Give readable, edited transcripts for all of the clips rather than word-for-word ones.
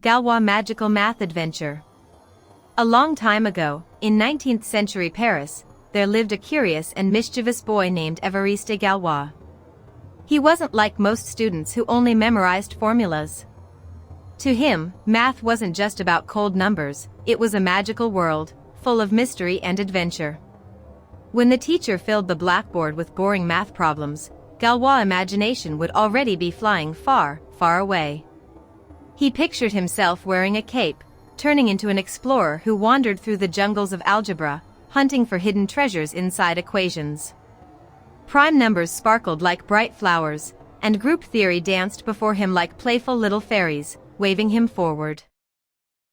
Galois Magical Math Adventure. A long time ago, in 19th century Paris, there lived a curious and mischievous boy named Évariste Galois. He wasn't like most students who only memorized formulas. To him, math wasn't just about cold numbers, it was a magical world, full of mystery and adventure. When the teacher filled the blackboard with boring math problems, Galois' imagination would already be flying far, far away. He pictured himself wearing a cape, turning into an explorer who wandered through the jungles of algebra, hunting for hidden treasures inside equations. Prime numbers sparkled like bright flowers, and group theory danced before him like playful little fairies, waving him forward.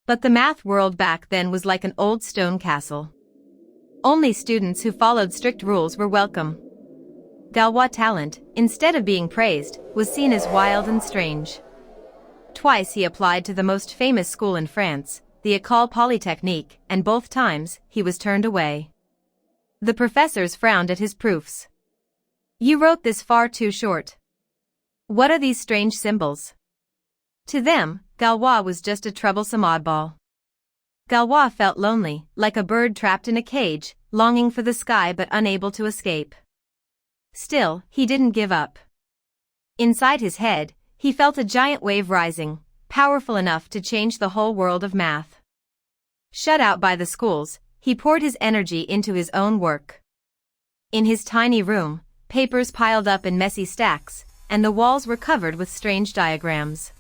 But the math world back then was like an old stone castle. Only students who followed strict rules were welcome. Galois' talent, instead of being praised, was seen as wild and strange. Twice he applied to the most famous school in France, the École Polytechnique, and both times, he was turned away. The professors frowned at his proofs. "You wrote this far too short. What are these strange symbols?" To them, Galois was just a troublesome oddball. Galois felt lonely, like a bird trapped in a cage, longing for the sky but unable to escape. Still, he didn't give up. Inside his head, he felt a giant wave rising, powerful enough to change the whole world of math. Shut out by the schools, he poured his energy into his own work. In his tiny room, papers piled up in messy stacks, and the walls were covered with strange diagrams.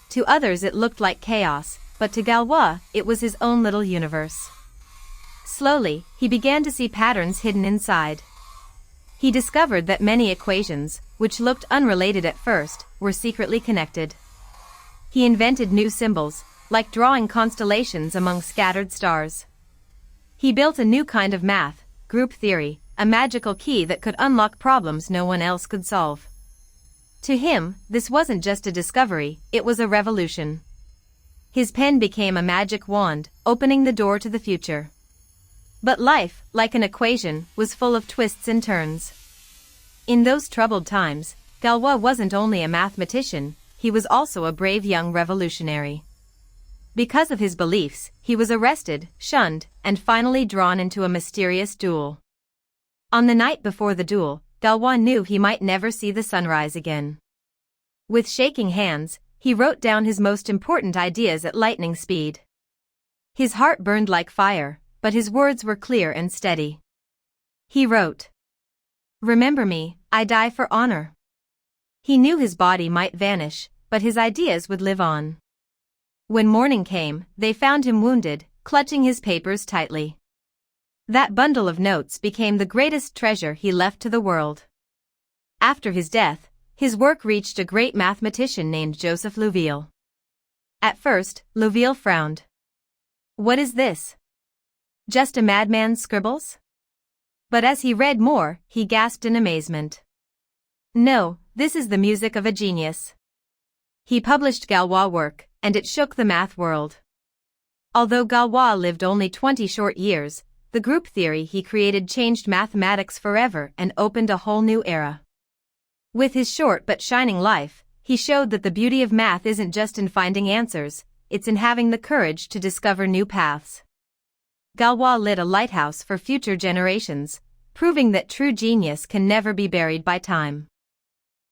To others it looked like chaos, but to Galois, it was his own little universe. Slowly, he began to see patterns hidden inside. He discovered that many equations, which looked unrelated at first, were secretly connected. He invented new symbols, like drawing constellations among scattered stars. He built a new kind of math, group theory, a magical key that could unlock problems no one else could solve. To him, this wasn't just a discovery, it was a revolution. His pen became a magic wand, opening the door to the future. But life, like an equation, was full of twists and turns. In those troubled times, Galois wasn't only a mathematician, he was also a brave young revolutionary. Because of his beliefs, he was arrested, shunned, and finally drawn into a mysterious duel. On the night before the duel, Galois knew he might never see the sunrise again. With shaking hands, he wrote down his most important ideas at lightning speed. His heart burned like fire, but his words were clear and steady. He wrote, "Remember me, I die for honor." He knew his body might vanish, but his ideas would live on. When morning came, they found him wounded, clutching his papers tightly. That bundle of notes became the greatest treasure he left to the world. After his death, his work reached a great mathematician named Joseph Louville. At first, Louville frowned. "What is this? Just a madman's scribbles?" But as he read more, he gasped in amazement. "No, this is the music of a genius." He published Galois' work, and it shook the math world. Although Galois lived only 20 short years, the group theory he created changed mathematics forever and opened a whole new era. With his short but shining life, he showed that the beauty of math isn't just in finding answers, it's in having the courage to discover new paths. Galois lit a lighthouse for future generations, proving that true genius can never be buried by time.